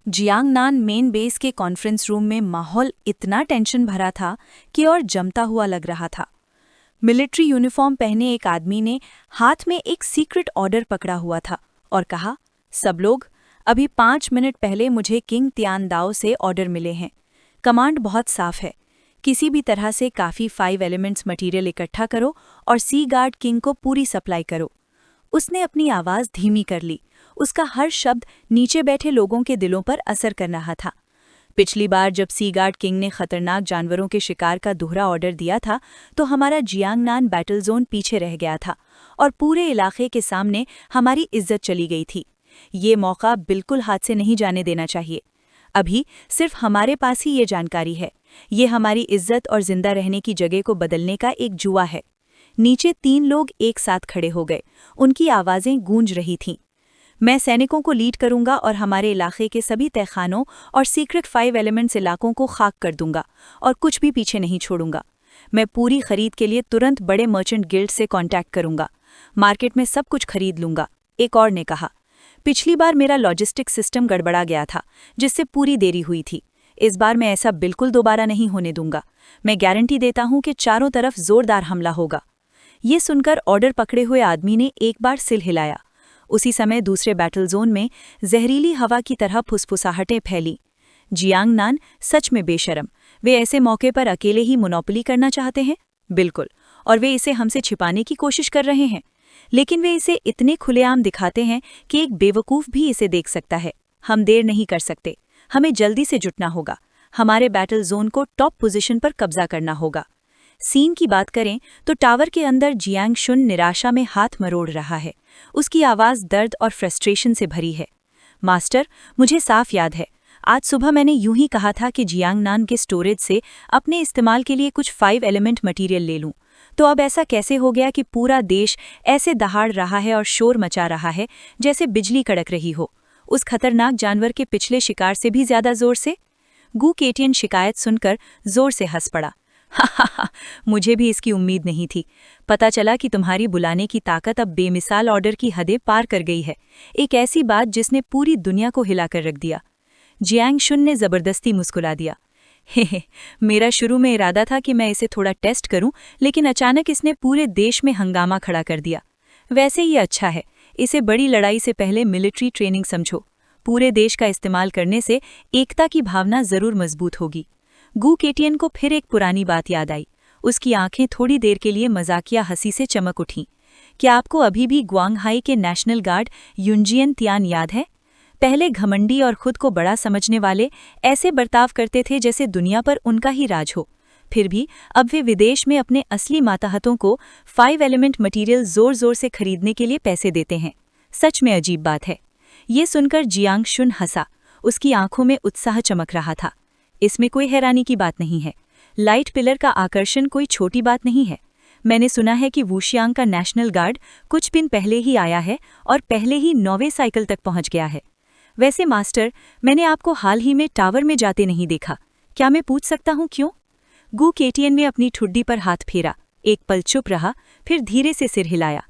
Jiangnan main base के conference room में माहौल इतना टेंशन भरा था कि और जमता हुआ लग रहा था। मिलिट्री यूनिफॉर्म पहने एक आदमी ने हाथ में एक सीक्रेट ऑर्डर पकड़ा हुआ था और कहा, सब लोग, अभी 5 मिनट पहले मुझे किंग तियानदाओ से ऑर्डर मिले हैं। कमांड बहुत साफ है, किसी भी तरह से काफ़ी 5 एलिमेंट्स मटेरियल इकट्ठा करो और सी गार्ड किंग को पूरी सप्लाई करो। उसने अपनी आवाज़ धीमी कर ली, उसका हर शब्द नीचे बैठे लोगों के दिलों पर असर कर रहा था। पिछली बार जब सी गार्ड किंग ने खतरनाक जानवरों के शिकार का दोहरा ऑर्डर दिया था तो हमारा जियांगनान बैटल जोन पीछे रह गया था और पूरे इलाके के सामने हमारी इज्जत चली गई थी। ये मौका बिल्कुल हाथ से नहीं जाने देना चाहिए। अभी सिर्फ हमारे पास ही ये जानकारी है। ये हमारी इज्जत और जिंदा रहने की जगह को बदलने का एक जुआ है। नीचे 3 लोग एक साथ खड़े हो गए, उनकी आवाज़ें गूंज रही थीं। मैं सैनिकों को लीड करूंगा और हमारे इलाके के सभी तहखानों और सीक्रेट 5 एलिमेंट्स इलाकों को खाक कर दूंगा और कुछ भी पीछे नहीं छोड़ूंगा। मैं पूरी खरीद के लिए तुरंत बड़े मर्चेंट गिल्ड से कांटेक्ट करूंगा। मार्केट में सब कुछ खरीद लूंगा, एक और ने कहा। पिछली बार मेरा लॉजिस्टिक सिस्टम गड़बड़ा गया था, जिससे पूरी देरी हुई थी। इस बार मैं ऐसा बिल्कुल दोबारा नहीं होने दूंगा। मैं गारंटी देता हूं कि चारों तरफ जोरदार हमला होगा। ये सुनकर ऑर्डर पकड़े हुए आदमी ने एक बार सिर हिलाया। उसी समय दूसरे बैटल जोन में जहरीली हवा की तरह फुसफुसाहटें फैली। जियांगनान सच में बेशर्म। वे ऐसे मौके पर अकेले ही मोनोपोली करना चाहते हैं? बिल्कुल। और वे इसे हमसे छिपाने की कोशिश कर रहे हैं। लेकिन वे इसे इतने खुलेआम दिखाते हैं कि एक बेवकूफ़ भी इसे देख सकता है। हम देर नहीं कर सकते। हमें जल्दी से जुटना होगा। हमारे बैटल जोन को टॉप पोजीशन पर कब्जा करना होगा। सीन की बात करें तो टावर के अंदर जियांग शुन निराशा में हाथ मरोड़ रहा है। उसकी आवाज़ दर्द और फ्रस्ट्रेशन से भरी है। मास्टर, मुझे साफ याद है, आज सुबह मैंने यूं ही कहा था कि जियांगनान के स्टोरेज से अपने इस्तेमाल के लिए कुछ 5 एलिमेंट मटेरियल ले लूं। तो अब ऐसा कैसे हो गया कि पूरा देश ऐसे दहाड़ रहा है और शोर मचा रहा है जैसे बिजली कड़क रही हो, उस खतरनाक जानवर के पिछले शिकार से भी ज्यादा जोर से? गू केटियन शिकायत सुनकर जोर से हंस पड़ा। हा, मुझे भी इसकी उम्मीद नहीं थी। पता चला कि तुम्हारी बुलाने की ताकत अब बेमिसाल ऑर्डर की हदें पार कर गई है। एक ऐसी बात जिसने पूरी दुनिया को हिलाकर रख दिया। जियांग शुन ने जबरदस्ती मुस्कुरा दिया। हे, मेरा शुरू में इरादा था कि मैं इसे थोड़ा टेस्ट करूं, लेकिन अचानक इसने पूरे देश में हंगामा खड़ा कर दिया। वैसे ये अच्छा है, इसे बड़ी लड़ाई से पहले मिलिट्री ट्रेनिंग समझो। पूरे देश का इस्तेमाल करने से एकता की भावना जरूर मजबूत होगी। गू केटियन को फिर एक पुरानी बात याद आई। उसकी आंखें थोड़ी देर के लिए मजाकिया हंसी से चमक उठीं। क्या आपको अभी भी ग्वांगहाई के नेशनल गार्ड युनजियन तियान याद है? पहले घमंडी और खुद को बड़ा समझने वाले ऐसे बर्ताव करते थे जैसे दुनिया पर उनका ही राज हो। फिर भी अब वे विदेश में अपने असली मातहतों को 5 एलिमेंट मटेरियल जोर जोर से खरीदने के लिए पैसे देते हैं। सच में अजीब बात है। ये सुनकर जियांग शुन हंसा। उसकी आंखों में उत्साह चमक रहा था। इसमें कोई हैरानी की बात नहीं है। लाइट पिलर का आकर्षण कोई छोटी बात नहीं है। मैंने सुना है कि वुशियांग का नेशनल गार्ड कुछ दिन पहले ही आया है और पहले ही 9वें साइकिल तक पहुंच गया है। वैसे मास्टर, मैंने आपको हाल ही में टावर में जाते नहीं देखा। क्या मैं पूछ सकता हूं क्यों? गू केटियन ने अपनी ठुड्डी पर हाथ फेरा, एक पल चुप रहा, फिर धीरे से सिर हिलाया।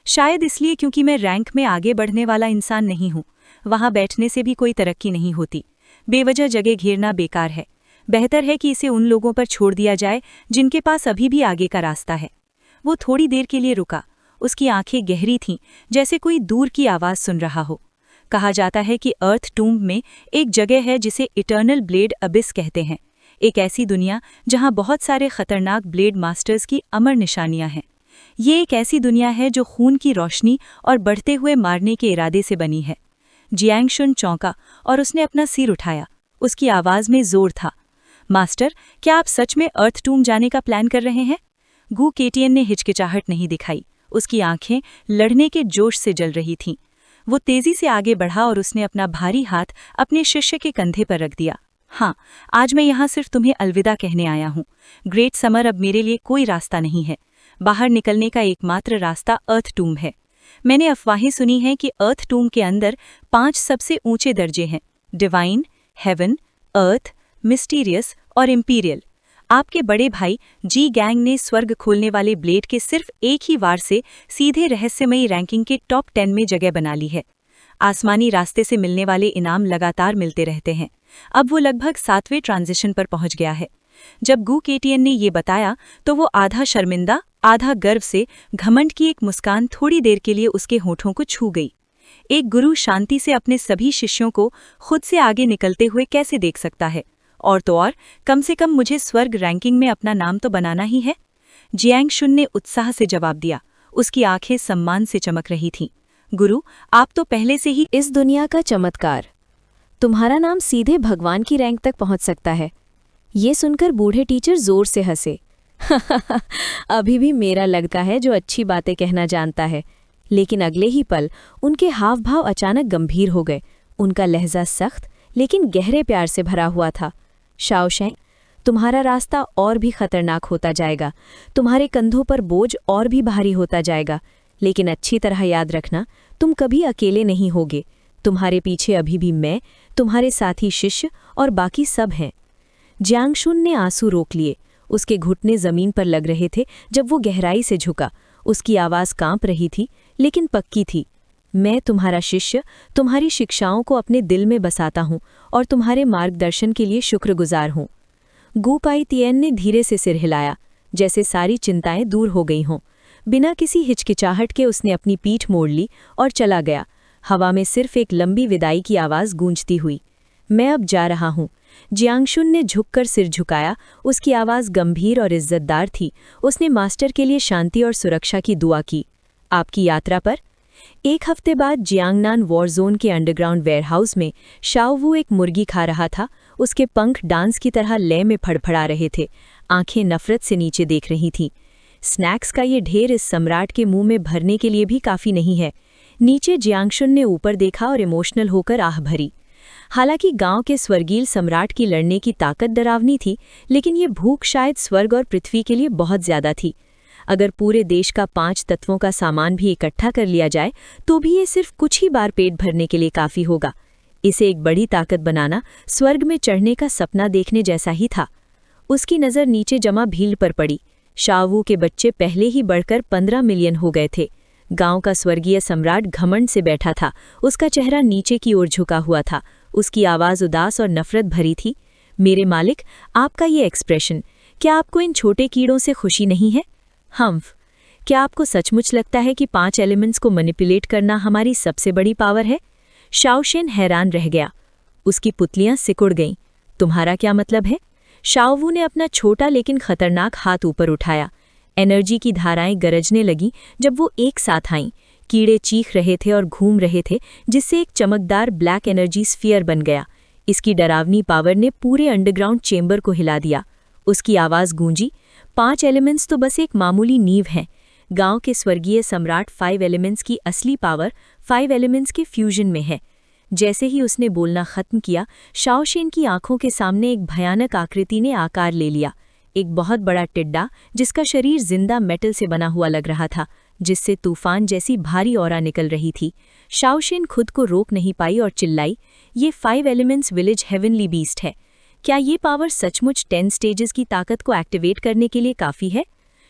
शायद इसलिए क्योंकि मैं रैंक में आगे बढ़ने वाला इंसान नहीं हूं। वहां बैठने से भी कोई तरक्की नहीं होती। बेवजह जगह घेरना बेकार है। बेहतर है कि इसे उन लोगों पर छोड़ दिया जाए जिनके पास अभी भी आगे का रास्ता है। वो थोड़ी देर के लिए रुका। उसकी आंखें गहरी थीं, जैसे कोई दूर की आवाज़ सुन रहा हो। कहा जाता है कि अर्थ टूम्ब में एक जगह है जिसे इटर्नल ब्लेड अबिस कहते हैं। एक ऐसी दुनिया जहां बहुत सारे खतरनाक ब्लेड मास्टर्स की अमर निशानियां हैं। ये एक ऐसी दुनिया है जो खून की रोशनी और बढ़ते हुए मारने के इरादे से बनी है। जियांग शुन चौंका और उसने अपना सिर उठाया। उसकी आवाज़ में जोर था। मास्टर, क्या आप सच में अर्थ टूम्ब जाने का प्लान कर रहे हैं? गू केटियन ने हिचकिचाहट नहीं दिखाई। उसकी आंखें लड़ने के जोश से जल रही थीं। वो तेजी से आगे बढ़ा और उसने अपना भारी हाथ अपने शिष्य के कंधे पर रख दिया। हाँ, आज मैं यहाँ सिर्फ तुम्हें अलविदा कहने आया हूँ। ग्रेट समर अब मेरे लिए कोई रास्ता नहीं है। बाहर निकलने का एकमात्र रास्ता अर्थ टूम्ब है। मैंने अफवाहें सुनी हैं कि अर्थ टूम्ब के अंदर 5 सबसे ऊंचे दर्जे हैं: डिवाइन, हेवन, अर्थ, मिस्टीरियस और इंपीरियल। आपके बड़े भाई जी गैंग ने स्वर्ग खोलने वाले ब्लेड के सिर्फ एक ही वार से सीधे रहस्यमयी रैंकिंग के टॉप 10 में जगह बना ली है। आसमानी रास्ते से मिलने वाले इनाम लगातार मिलते रहते हैं। अब वो लगभग 7वें ट्रांजिशन पर पहुंच गया है। जब गू केटीएन ने ये बताया तो वो आधा शर्मिंदा आधा गर्व से घमंड की एक मुस्कान थोड़ी देर के लिए उसके होठों को छू गई। एक गुरु शांति से अपने सभी शिष्यों को खुद से आगे निकलते हुए कैसे देख सकता है? और तो और, कम से कम मुझे स्वर्ग रैंकिंग में अपना नाम तो बनाना ही है। जियांगशुन ने उत्साह से जवाब दिया। उसकी आंखें सम्मान से चमक रही थीं। गुरु, आप तो पहले से ही इस दुनिया का चमत्कार। तुम्हारा नाम सीधे भगवान की रैंक तक पहुंच सकता है। ये सुनकर बूढ़े टीचर जोर से हंसे। अभी भी मेरा लगता है जो अच्छी बातें कहना जानता है। लेकिन अगले ही पल उनके हाव भाव अचानक गंभीर हो गए। उनका लहजा सख्त लेकिन गहरे प्यार से भरा हुआ था। शाओशेंग, तुम्हारा रास्ता और भी खतरनाक होता जाएगा। तुम्हारे कंधों पर बोझ और भी भारी होता जाएगा। लेकिन अच्छी तरह याद रखना, तुम कभी अकेले नहीं होगे। तुम्हारे पीछे अभी भी मैं, तुम्हारे साथी शिष्य और बाकी सब हैं। जियांगशुन ने आंसू रोक लिए। उसके घुटने जमीन पर लग रहे थे जब वो गहराई से झुका। उसकी आवाज़ कांप रही थी लेकिन पक्की थी। मैं तुम्हारा शिष्य, तुम्हारी शिक्षाओं को अपने दिल में बसाता हूँ और तुम्हारे मार्गदर्शन के लिए शुक्रगुजार हूँ। गू पाइतिएन ने धीरे से सिर हिलाया, जैसे सारी चिंताएं दूर हो गई हों। बिना किसी हिचकिचाहट के उसने अपनी पीठ मोड़ ली और चला गया। हवा में सिर्फ एक लंबी विदाई की आवाज़ गूंजती हुई। मैं अब जा रहा हूँ। जियांगशुन ने झुककर सिर झुकाया। उसकी आवाज़ गंभीर और इज्जतदार थी। उसने मास्टर के लिए शांति और सुरक्षा की दुआ की। आपकी यात्रा पर? एक हफ्ते बाद जियांगनान वॉर जोन के अंडरग्राउंड वेयरहाउस में शाओवू एक मुर्गी खा रहा था। उसके पंख डांस की तरह लय में फड़फड़ा रहे थे। आंखें नफरत से नीचे देख रही थीं। स्नैक्स का ये ढेर इस सम्राट के मुंह में भरने के लिए भी काफ़ी नहीं है। नीचे जियांगशुन ने ऊपर देखा और इमोशनल होकर आह भरी। हालांकि गांव के स्वर्गीय सम्राट की लड़ने की ताकत डरावनी थी, लेकिन ये भूख शायद स्वर्ग और पृथ्वी के लिए बहुत ज़्यादा थी। अगर पूरे देश का 5 तत्वों का सामान भी इकट्ठा कर लिया जाए तो भी ये सिर्फ कुछ ही बार पेट भरने के लिए काफ़ी होगा। इसे एक बड़ी ताकत बनाना स्वर्ग में चढ़ने का सपना देखने जैसा ही था। उसकी नज़र नीचे जमा भीड़ पर पड़ी। शाओवू के बच्चे पहले ही बढ़कर 15 मिलियन हो गए थे। गांव का स्वर्गीय सम्राट घमंड से बैठा था। उसका चेहरा नीचे की ओर झुका हुआ था। उसकी आवाज़ उदास और नफरत भरी थी। मेरे मालिक, आपका ये एक्सप्रेशन, क्या आपको इन छोटे कीड़ों से खुशी नहीं है? हम्फ, क्या आपको सचमुच लगता है कि 5 एलिमेंट्स को मैनिपुलेट करना हमारी सबसे बड़ी पावर है? शाओशेन हैरान रह गया। उसकी पुतलियां सिकुड़ गईं। तुम्हारा क्या मतलब है? शाओवू ने अपना छोटा लेकिन खतरनाक हाथ ऊपर उठाया। एनर्जी की धाराएं गरजने लगीं जब वो एक साथ आईं। कीड़े चीख रहे थे और घूम रहे थे, जिससे एक चमकदार ब्लैक एनर्जी स्फीयर बन गया। इसकी डरावनी पावर ने पूरे अंडरग्राउंड चेंबर को हिला दिया। उसकी आवाज़ गूंजी, 5 एलिमेंट्स तो बस एक मामूली नींव हैं। गांव के स्वर्गीय सम्राट 5 एलिमेंट्स की असली पावर 5 एलिमेंट्स के फ्यूजन में है। जैसे ही उसने बोलना खत्म किया, शाओशेन की आंखों के सामने एक भयानक आकृति ने आकार ले लिया। एक बहुत बड़ा टिड्डा जिसका शरीर जिंदा मेटल से बना हुआ लग रहा था, जिससे तूफान जैसी भारी ऑरा निकल रही थी। शाओशेन खुद को रोक नहीं पाई और चिल्लाई, ये 5 एलिमेंट्स विलेज हेवनली बीस्ट है। क्या ये पावर सचमुच 10 स्टेजेस की ताकत को एक्टिवेट करने के लिए काफ़ी है?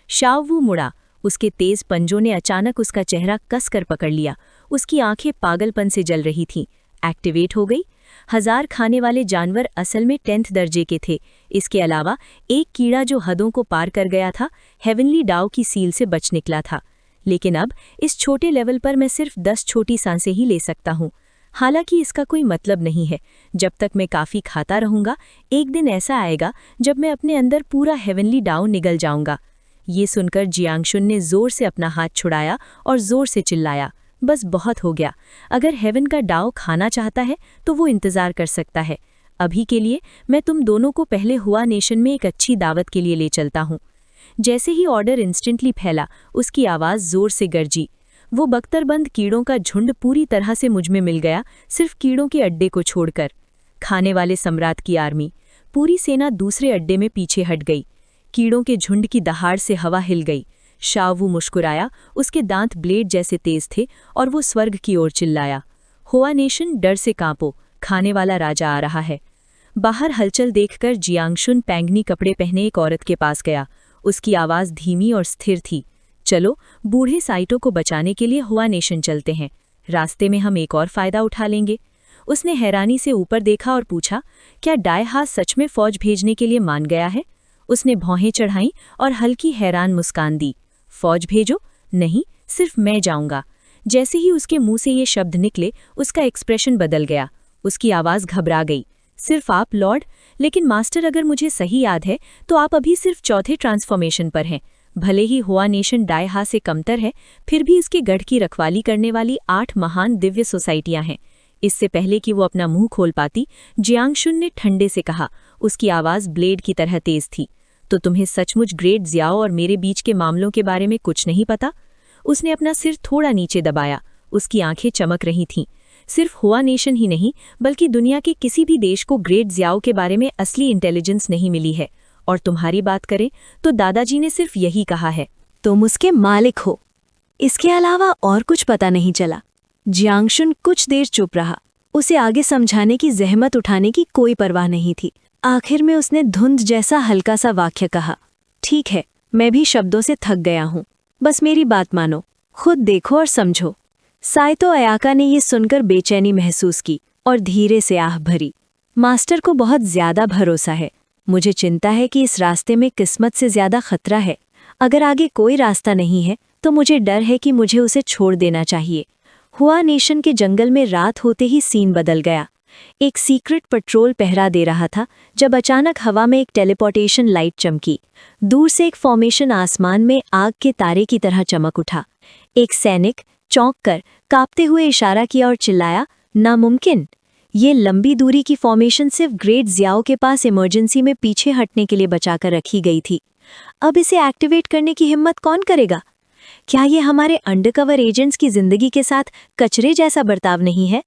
शाओवू मुड़ा। उसके तेज पंजों ने अचानक उसका चेहरा कसकर पकड़ लिया। उसकी आंखें पागलपन से जल रही थीं। एक्टिवेट हो गई? 1000 खाने वाले जानवर असल में 10th दर्जे के थे। इसके अलावा एक कीड़ा जो हदों को पार कर गया था, हेवनली डाओ की सील से बच निकला था। लेकिन अब इस छोटे लेवल पर मैं सिर्फ 10 छोटी सांसें ही ले सकता हूँ। हालांकि इसका कोई मतलब नहीं है। जब तक मैं काफ़ी खाता रहूँगा, एक दिन ऐसा आएगा जब मैं अपने अंदर पूरा हेवनली डाओ निगल जाऊँगा। ये सुनकर जियांगशुन ने जोर से अपना हाथ छुड़ाया और जोर से चिल्लाया, बस बहुत हो गया। अगर हेवन का डाओ खाना चाहता है तो वो इंतज़ार कर सकता है। अभी के लिए मैं तुम दोनों को पहले हुआ नेशन में एक अच्छी दावत के लिए ले चलता हूँ। जैसे ही ऑर्डर इंस्टेंटली फैला, उसकी आवाज़ जोर से गरजी। वो बख्तरबंद कीड़ों का झुंड पूरी तरह से मुझ में मिल गया, सिर्फ कीड़ों के अड्डे को छोड़कर। खाने वाले सम्राट की आर्मी, पूरी सेना दूसरे अड्डे में पीछे हट गई। कीड़ों के झुंड की दहाड़ से हवा हिल गई। शाओवू मुस्कुराया। उसके दांत ब्लेड जैसे तेज थे और वो स्वर्ग की ओर चिल्लाया, हुआ नेशन, डर से कांपो, खाने वाला राजा आ रहा है। बाहर हलचल देखकर जियांगशुन पैंगनी कपड़े पहने एक औरत के पास गया। उसकी आवाज़ धीमी और स्थिर थी। चलो, बूढ़े साइटों को बचाने के लिए हुआ नेशन चलते हैं। रास्ते में हम एक और फायदा उठा लेंगे। उसने हैरानी से ऊपर देखा और पूछा, क्या डायहा सच में फौज भेजने के लिए मान गया है? उसने भौहें चढ़ाईं और हल्की हैरान मुस्कान दी। फौज भेजो? नहीं, सिर्फ मैं जाऊंगा। जैसे ही उसके मुंह से ये शब्द निकले, उसका एक्सप्रेशन बदल गया। उसकी आवाज़ घबरा गई। सिर्फ आप लॉर्ड? लेकिन मास्टर, अगर मुझे सही याद है तो आप अभी सिर्फ चौथे ट्रांसफॉर्मेशन पर हैं। भले ही हुआ नेशन डायहा से कमतर है, फिर भी इसके गढ़ की रखवाली करने वाली 8 महान दिव्य सोसाइटियां हैं। इससे पहले कि वो अपना मुंह खोल पाती, जियांगशुन ने ठंडे से कहा, उसकी आवाज़ ब्लेड की तरह तेज थी। तो तुम्हें सचमुच ग्रेट जियाओ और मेरे बीच के मामलों के बारे में कुछ नहीं पता? उसने अपना सिर थोड़ा नीचे दबाया। उसकी आंखें चमक रही थीं। सिर्फ हुआ नेशन ही नहीं, बल्कि दुनिया के किसी भी देश को ग्रेट जियाओ के बारे में असली इंटेलिजेंस नहीं मिली है। और तुम्हारी बात करें तो दादाजी ने सिर्फ यही कहा है, तुम उसके मालिक हो। इसके अलावा और कुछ पता नहीं चला। जियांगशुन कुछ देर चुप रहा। उसे आगे समझाने की जहमत उठाने की कोई परवाह नहीं थी। आखिर में उसने धुंध जैसा हल्का सा वाक्य कहा, ठीक है, मैं भी शब्दों से थक गया हूँ। बस मेरी बात मानो, खुद देखो और समझो। साइतो अयाका ने ये सुनकर बेचैनी महसूस की और धीरे से आह भरी। मास्टर को बहुत ज्यादा भरोसा है। मुझे चिंता है कि इस रास्ते में किस्मत से ज्यादा खतरा है। अगर आगे कोई रास्ता नहीं है तो मुझे डर है कि मुझे उसे छोड़ देना चाहिए। हुआ नेशन के जंगल में रात होते ही सीन बदल गया। एक सीक्रेट पेट्रोल पहरा दे रहा था जब अचानक हवा में एक टेलीपोर्टेशन लाइट चमकी। दूर से एक फॉर्मेशन आसमान में आग के तारे की तरह चमक उठा। एक सैनिक चौंक कर कांपते हुए इशारा किया और चिल्लाया, नामुमकिन। ये लंबी दूरी की फॉर्मेशन सिर्फ ग्रेट जियाओ के पास इमरजेंसी में पीछे हटने के लिए बचाकर रखी गई थी। अब इसे एक्टिवेट करने की हिम्मत कौन करेगा? क्या ये हमारे अंडरकवर एजेंट्स की जिंदगी के साथ कचरे जैसा बर्ताव नहीं है?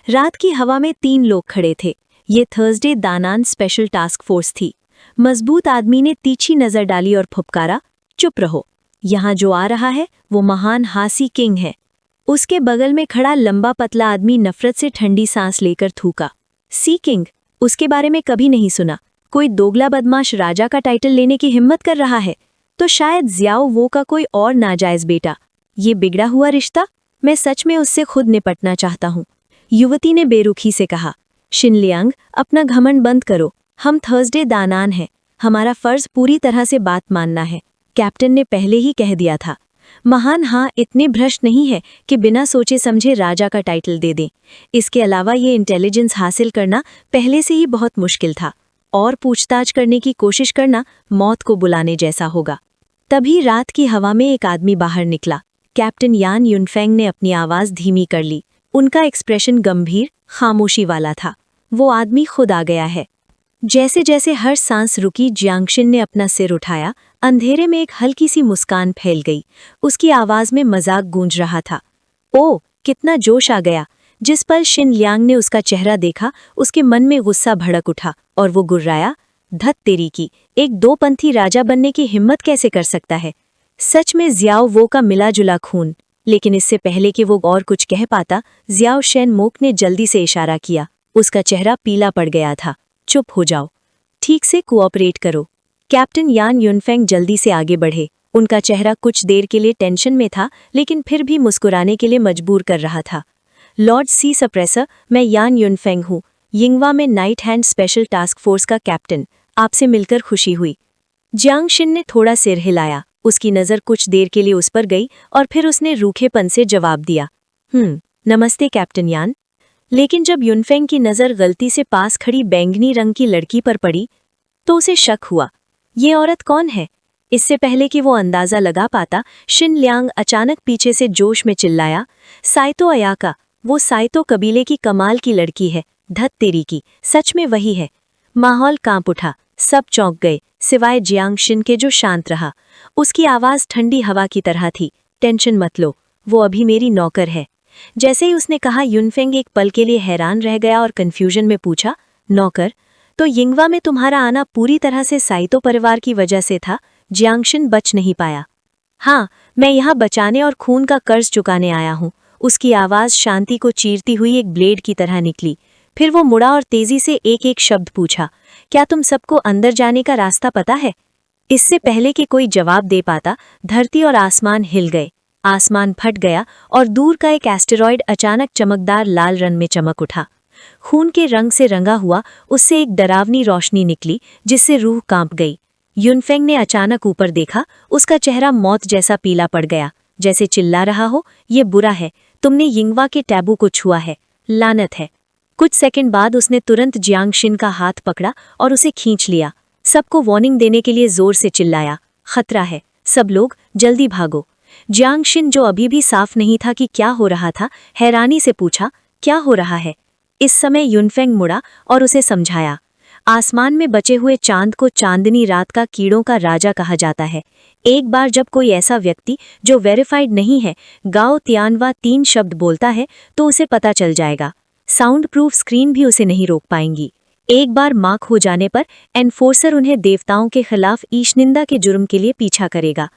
रात की हवा में 3 लोग खड़े थे। ये थर्सडे दानान स्पेशल टास्क फोर्स थी। मजबूत आदमी ने तीखी नजर डाली और फुपकारा, चुप रहो। यहाँ जो आ रहा है वो महान हासी किंग है। उसके बगल में खड़ा लंबा पतला आदमी नफरत से ठंडी सांस लेकर थूका, सी किंग? उसके बारे में कभी नहीं सुना। कोई दोगला बदमाश राजा का टाइटल लेने की हिम्मत कर रहा है तो शायद जियाओ वो का कोई और नाजायज बेटा। ये बिगड़ा हुआ रिश्ता, मैं सच में उससे खुद निपटना चाहता हूँ। युवती ने बेरुखी से कहा, शिनलियांग, अपना घमंड बंद करो। हम थर्सडे दानान हैं। हमारा फर्ज पूरी तरह से बात मानना है। कैप्टन ने पहले ही कह दिया था। महान हाँ इतने भ्रष्ट नहीं है कि बिना सोचे समझे राजा का टाइटल दे दें। इसके अलावा ये इंटेलिजेंस हासिल करना पहले से ही बहुत मुश्किल था और पूछताछ करने की कोशिश करना मौत को बुलाने जैसा होगा। तभी रात की हवा में एक आदमी बाहर निकला। कैप्टन यान युनफेंग ने अपनी आवाज़ धीमी कर ली। उनका एक्सप्रेशन गंभीर, खामोशी वाला था। वो आदमी खुद आ गया है। जैसे जैसे हर सांस रुकी, जियांगशिन ने अपना सिर उठाया। अंधेरे में एक हल्की सी मुस्कान फैल गई। उसकी आवाज़ में मजाक गूंज रहा था। ओह, कितना जोश आ गया! जिस पल शिन लियांग ने उसका चेहरा देखा, उसके मन में गुस्सा भड़क उठा और वो गुर्राया, धत तेरी की, एक दोपंथी राजा बनने की हिम्मत कैसे कर सकता है? सच में जियाओ वो का मिला जुला खून। लेकिन इससे पहले कि वो और कुछ कह पाता, जियाओ शेन मोक ने जल्दी से इशारा किया। उसका चेहरा पीला पड़ गया था। चुप हो जाओ, ठीक से कोऑपरेट करो। कैप्टन यान युनफेंग जल्दी से आगे बढ़े। उनका चेहरा कुछ देर के लिए टेंशन में था, लेकिन फिर भी मुस्कुराने के लिए मजबूर कर रहा था। लॉर्ड सी सप्रेसर, मैं यान युनफेंग हूँ, यिंगवा में night hand special task force का कैप्टन। आपसे मिलकर खुशी हुई। जियांगशिन ने थोड़ा सिर हिलाया। उसकी नज़र कुछ देर के लिए उस पर गई और फिर उसने रूखेपन से जवाब दिया, नमस्ते कैप्टन यान। लेकिन जब युनफेंग की नज़र गलती से पास खड़ी बैंगनी रंग की लड़की पर पड़ी तो उसे शक हुआ, ये औरत कौन है? इससे पहले कि वो अंदाज़ा लगा पाता, शिन लियांग अचानक पीछे से जोश में चिल्लाया, साइतो अयाका, वो साइतो कबीले की कमाल की लड़की है, धत तेरी की, सच में वही है। माहौल कांप उठा। सब चौंक गए, सिवाय जियांगशिन के जो शांत रहा। उसकी आवाज़ ठंडी हवा की तरह थी, टेंशन मत लो, वो अभी मेरी नौकर है। जैसे ही उसने कहा, युनफेंग एक पल के लिए हैरान रह गया और कन्फ्यूजन में पूछा, नौकर? तो यिंगवा में तुम्हारा आना पूरी तरह से साइतो परिवार की वजह से था? जियांगशिन बच नहीं पाया। हाँ, मैं यहाँ बचाने और खून का कर्ज चुकाने आया हूँ। उसकी आवाज़ शांति को चीरती हुई एक ब्लेड की तरह निकली। फिर वो मुड़ा और तेजी से एक एक शब्द पूछा, क्या तुम सबको अंदर जाने का रास्ता पता है? इससे पहले कि कोई जवाब दे पाता, धरती और आसमान हिल गए। आसमान फट गया और दूर का एक एस्टेरॉयड अचानक चमकदार लाल रंग में चमक उठा। खून के रंग से रंगा हुआ उससे एक डरावनी रोशनी निकली जिससे रूह कांप गई। युनफेंग ने अचानक ऊपर देखा, उसका चेहरा मौत जैसा पीला पड़ गया, जैसे चिल्ला रहा हो, ये बुरा है, तुमने यिंगवा के टैबू को छुआ है, लानत है। कुछ सेकंड बाद उसने तुरंत जियांगशिन का हाथ पकड़ा और उसे खींच लिया। सबको वार्निंग देने के लिए जोर से चिल्लाया, खतरा है, सब लोग जल्दी भागो। जियांगशिन, जो अभी भी साफ नहीं था कि क्या हो रहा था, हैरानी से पूछा, क्या हो रहा है? इस समय युनफेंग मुड़ा और उसे समझाया, आसमान में बचे हुए चांद को चांदनी रात का कीड़ों का राजा कहा जाता है। एक बार जब कोई ऐसा व्यक्ति जो वेरीफाइड नहीं है गाओ तियानवा 3 शब्द बोलता है तो उसे पता चल जाएगा। साउंड प्रूफ स्क्रीन भी उसे नहीं रोक पाएंगी। एक बार मार्क हो जाने पर एनफोर्सर उन्हें देवताओं के खिलाफ ईशनिंदा के जुर्म के लिए पीछा करेगा।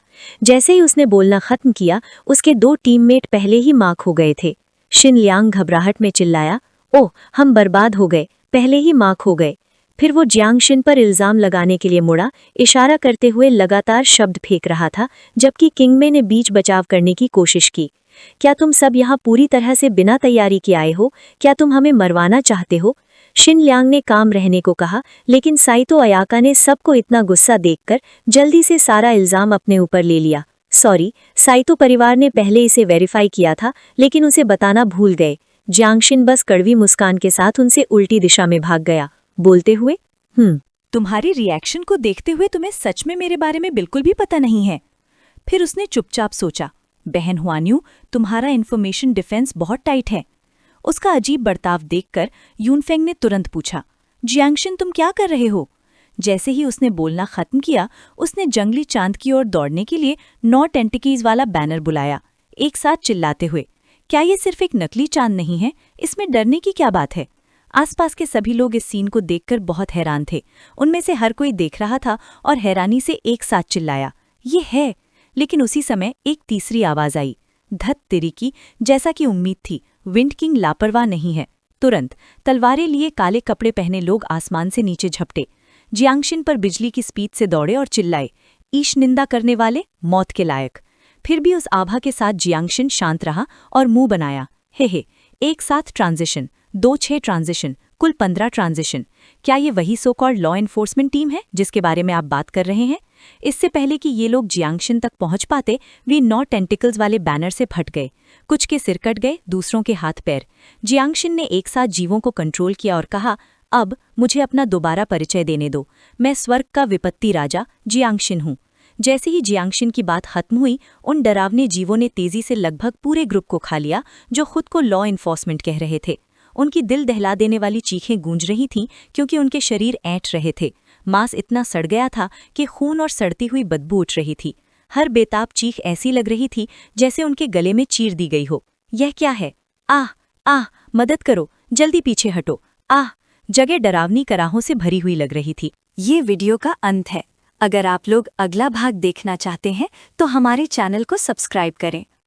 जैसे ही उसने बोलना खत्म किया, उसके 2 टीममेट पहले ही मार्क हो गए थे। शिन लियांग घबराहट में चिल्लाया, ओह, हम बर्बाद हो गए, पहले ही मार्क हो गए। फिर वो जियांगशिन पर इल्जाम लगाने के लिए मुड़ा, इशारा करते हुए लगातार शब्द फेंक रहा था, जबकि किंगमे ने बीच बचाव करने की कोशिश की। क्या तुम सब यहाँ पूरी तरह से बिना तैयारी के आए हो? क्या तुम हमें मरवाना चाहते हो? शिन लियांग ने काम रहने को कहा, लेकिन साइतो अयाका ने सबको इतना गुस्सा देखकर जल्दी से सारा इल्जाम अपने ऊपर ले लिया। सॉरी, साइतो परिवार ने पहले इसे वेरीफाई किया था, लेकिन उसे बताना भूल गए। जियांगशिन बस कड़वी मुस्कान के साथ उनसे उल्टी दिशा में भाग गया, बोलते हुए, तुम्हारी रिएक्शन को देखते हुए तुम्हें सच में मेरे बारे में बिल्कुल भी पता नहीं है। फिर उसने चुपचाप सोचा, बहन हुआन्यू, तुम्हारा इन्फॉर्मेशन डिफेंस बहुत टाइट है। उसका अजीब बर्ताव देखकर यूनफेंग ने तुरंत पूछा, जियांगशिन, तुम क्या कर रहे हो? जैसे ही उसने बोलना खत्म किया, उसने जंगली चांद की ओर दौड़ने के लिए 9 टेंटिकीज वाला बैनर बुलाया, एक साथ चिल्लाते हुए, क्या ये सिर्फ एक नकली चांद नहीं है? इसमें डरने की क्या बात है? आसपास के सभी लोग इस सीन को देखकर बहुत हैरान थे। उनमें से हर कोई देख रहा था और हैरानी से एक साथ चिल्लाया, ये है। लेकिन उसी समय एक तीसरी आवाज आई, धत तेरी की, जैसा कि उम्मीद थी, विंड किंग लापरवाह नहीं है। तुरंत तलवारें लिए काले कपड़े पहने लोग आसमान से नीचे झपटे, जियांगशिन पर बिजली की स्पीड से दौड़े और चिल्लाए, ईश निंदा करने वाले, मौत के लायक। फिर भी उस आभा के साथ जियांगशिन शांत रहा और मुंह बनाया, हे, एक साथ ट्रांजिशन, 2-6 ट्रांजिशन, कुल 15 ट्रांजिशन। क्या ये वही so called law enforcement team है जिसके बारे में आप बात कर रहे हैं? इससे पहले कि ये लोग जियांगशिन तक पहुंच पाते, वे 9 टेंटिकल्स वाले बैनर से फट गए। कुछ के सिर कट गए, दूसरों के हाथ पैर। जियांगशिन ने एक साथ जीवों को कंट्रोल किया और कहा, अब मुझे अपना दोबारा परिचय देने दो, मैं स्वर्ग का विपत्ति राजा जियांगशिन हूँ। जैसे ही जियांगशिन की बात खत्म हुई, उन डरावने जीवों ने तेजी से लगभग पूरे ग्रुप को खा लिया जो खुद को लॉ एनफोर्समेंट कह रहे थे। उनकी दिल दहला देने वाली चीखें गूंज रही थीं क्योंकि उनके शरीर ऐंठ रहे थे। मांस इतना सड़ गया था कि खून और सड़ती हुई बदबू उठ रही थी। हर बेताब चीख ऐसी लग रही थी जैसे उनके गले में चीर दी गई हो। यह क्या है? आह आह, मदद करो, जल्दी पीछे हटो, आह। जगह डरावनी कराहों से भरी हुई लग रही थी। ये वीडियो का अंत है। अगर आप लोग अगला भाग देखना चाहते हैं तो हमारे चैनल को सब्सक्राइब करें।